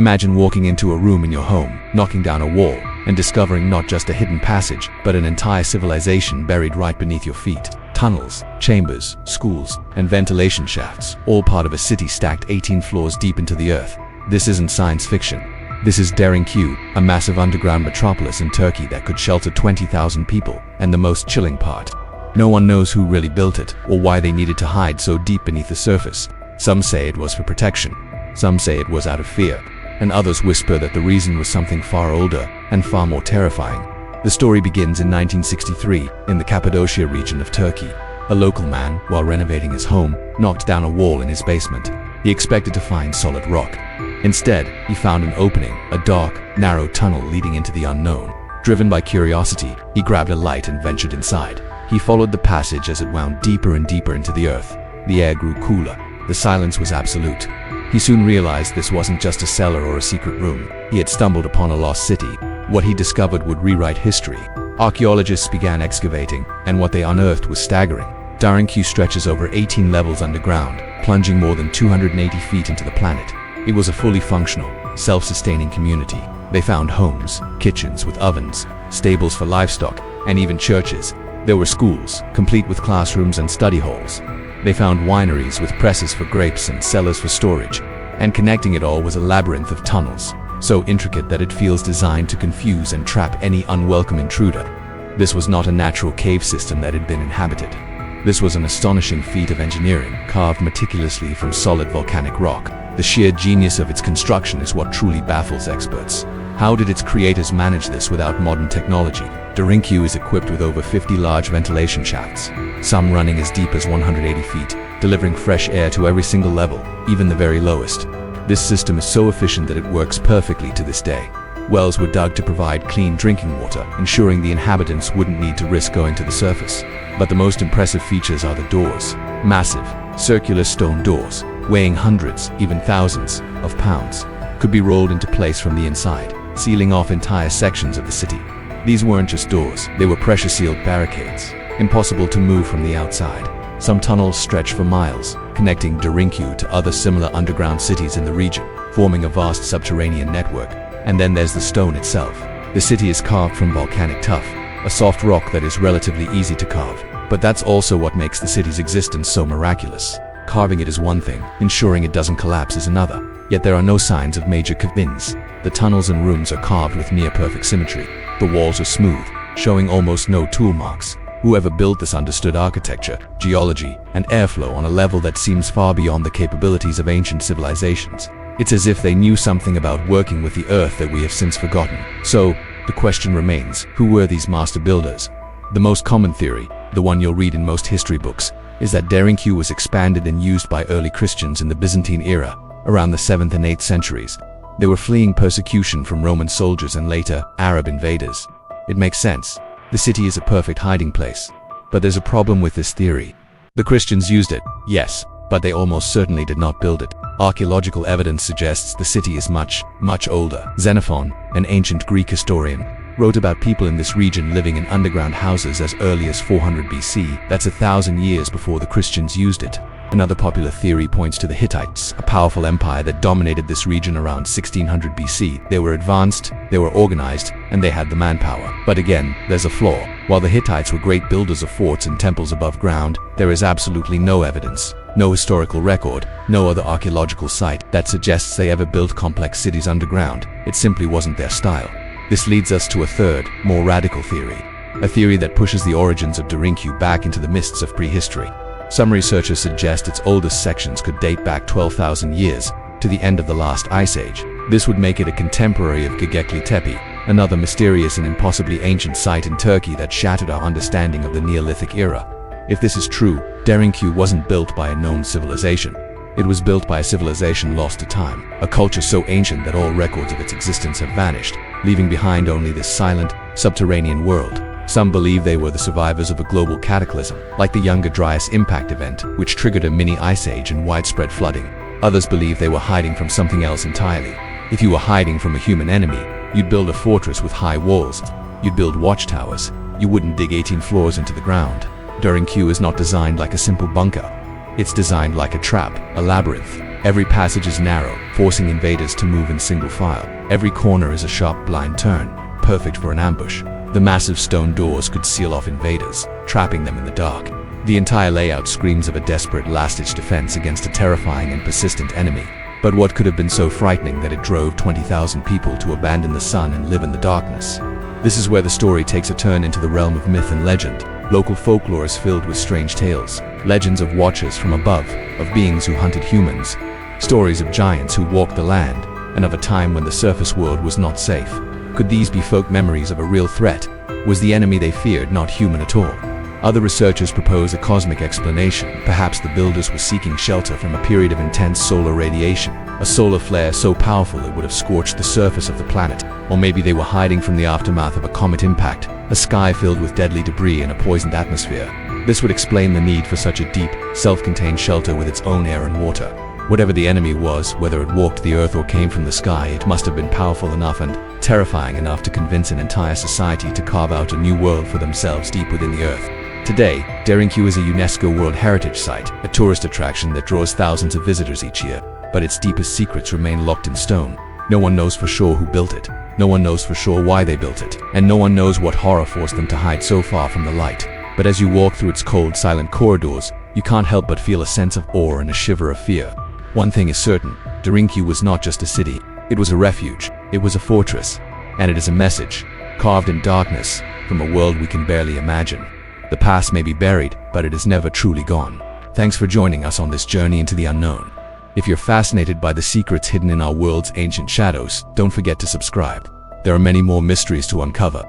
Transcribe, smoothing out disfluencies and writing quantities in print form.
Imagine walking into a room in your home, knocking down a wall, and discovering not just a hidden passage, but an entire civilization buried right beneath your feet. Tunnels, chambers, schools, and ventilation shafts, all part of a city stacked 18 floors deep into the earth. This isn't science fiction. This is Derinkuyu, a massive underground metropolis in Turkey that could shelter 20,000 people. And the most chilling part, no one knows who really built it or why they needed to hide so deep beneath the surface. Some say it was for protection, some say it was out of fear, and others whisper that the reason was something far older and far more terrifying. The story begins in 1963 in the Cappadocia region of Turkey. A local man, while renovating his home, knocked down a wall in his basement. He expected to find solid rock. Instead, he found an opening, a dark, narrow tunnel leading into the unknown. Driven by curiosity, he grabbed a light and ventured inside. He followed the passage as it wound deeper and deeper into the earth. The air grew cooler. The silence was absolute. He soon realized this wasn't just a cellar or a secret room. He had stumbled upon a lost city. What he discovered would rewrite history. Archaeologists began excavating, and what they unearthed was staggering. Derinkuyu stretches over 18 levels underground, plunging more than 280 feet into the planet. It was a fully functional, self-sustaining community. They found homes, kitchens with ovens, stables for livestock, and even churches. There were schools, complete with classrooms and study halls. They found wineries with presses for grapes and cellars for storage. And connecting it all was a labyrinth of tunnels, so intricate that it feels designed to confuse and trap any unwelcome intruder. This was not a natural cave system that had been inhabited. This was an astonishing feat of engineering, carved meticulously from solid volcanic rock. The sheer genius of its construction is what truly baffles experts. How did its creators manage this without modern technology? Derinkuyu is equipped with over 50 large ventilation shafts, some running as deep as 180 feet, delivering fresh air to every single level, even the very lowest. This system is so efficient that it works perfectly to this day. Wells were dug to provide clean drinking water, ensuring the inhabitants wouldn't need to risk going to the surface. But the most impressive features are the doors. Massive, circular stone doors, weighing hundreds, even thousands, of pounds, could be rolled into place from the inside, sealing off entire sections of the city. These weren't just doors, they were pressure-sealed barricades, impossible to move from the outside. Some tunnels stretch for miles, connecting Derinkuyu to other similar underground cities in the region, forming a vast subterranean network. And then there's the stone itself. The city is carved from volcanic tuff, a soft rock that is relatively easy to carve. But that's also what makes the city's existence so miraculous. Carving it is one thing, ensuring it doesn't collapse is another. Yet there are no signs of major cave-ins. The tunnels and rooms are carved with near-perfect symmetry. The walls are smooth, showing almost no tool marks. Whoever built this understood architecture, geology, and airflow on a level that seems far beyond the capabilities of ancient civilizations. It's as if they knew something about working with the earth that we have since forgotten. So, the question remains, who were these master builders? The most common theory, the one you'll read in most history books, is that Derinkuyu was expanded and used by early Christians in the Byzantine era, around the 7th and 8th centuries. They were fleeing persecution from Roman soldiers and later, Arab invaders. It makes sense. The city is a perfect hiding place. But there's a problem with this theory. The Christians used it, yes, but they almost certainly did not build it. Archaeological evidence suggests the city is much, much older. Xenophon, an ancient Greek historian, wrote about people in this region living in underground houses as early as 400 BC. That's 1,000 years before the Christians used it. Another popular theory points to the Hittites, a powerful empire that dominated this region around 1600 BC. They were advanced, they were organized, and they had the manpower. But again, there's a flaw. While the Hittites were great builders of forts and temples above ground, there is absolutely no evidence, no historical record, no other archaeological site that suggests they ever built complex cities underground. It simply wasn't their style. This leads us to a third, more radical theory. A theory that pushes the origins of Derinkuyu back into the mists of prehistory. Some researchers suggest its oldest sections could date back 12,000 years, to the end of the last ice age. This would make it a contemporary of Göbekli Tepe, another mysterious and impossibly ancient site in Turkey that shattered our understanding of the Neolithic era. If this is true, Derinkuyu wasn't built by a known civilization. It was built by a civilization lost to time, a culture so ancient that all records of its existence have vanished, leaving behind only this silent, subterranean world. Some believe they were the survivors of a global cataclysm, like the Younger Dryas impact event, which triggered a mini ice age and widespread flooding. Others believe they were hiding from something else entirely. If you were hiding from a human enemy, you'd build a fortress with high walls. You'd build watchtowers. You wouldn't dig 18 floors into the ground. Derinkuyu is not designed like a simple bunker. It's designed like a trap, a labyrinth. Every passage is narrow, forcing invaders to move in single file. Every corner is a sharp blind turn, perfect for an ambush. The massive stone doors could seal off invaders, trapping them in the dark. The entire layout screams of a desperate last-ditch defense against a terrifying and persistent enemy. But what could have been so frightening that it drove 20,000 people to abandon the sun and live in the darkness? This is where the story takes a turn into the realm of myth and legend. Local folklore is filled with strange tales, legends of watchers from above, of beings who hunted humans, stories of giants who walked the land, and of a time when the surface world was not safe. Could these be folk memories of a real threat? Was the enemy they feared not human at all? Other researchers propose a cosmic explanation. Perhaps the builders were seeking shelter from a period of intense solar radiation, a solar flare so powerful it would have scorched the surface of the planet. Or maybe they were hiding from the aftermath of a comet impact, a sky filled with deadly debris and a poisoned atmosphere. This would explain the need for such a deep, self-contained shelter with its own air and water. Whatever the enemy was, whether it walked the earth or came from the sky, it must have been powerful enough and terrifying enough to convince an entire society to carve out a new world for themselves deep within the earth. Today, Derinkuyu is a UNESCO World Heritage Site, a tourist attraction that draws thousands of visitors each year. But its deepest secrets remain locked in stone. No one knows for sure who built it. No one knows for sure why they built it. And no one knows what horror forced them to hide so far from the light. But as you walk through its cold, silent corridors, you can't help but feel a sense of awe and a shiver of fear. One thing is certain, Derinkuyu was not just a city. It was a refuge. It was a fortress. And it is a message, carved in darkness, from a world we can barely imagine. The past may be buried, but it is never truly gone. Thanks for joining us on this journey into the unknown. If you're fascinated by the secrets hidden in our world's ancient shadows, don't forget to subscribe. There are many more mysteries to uncover.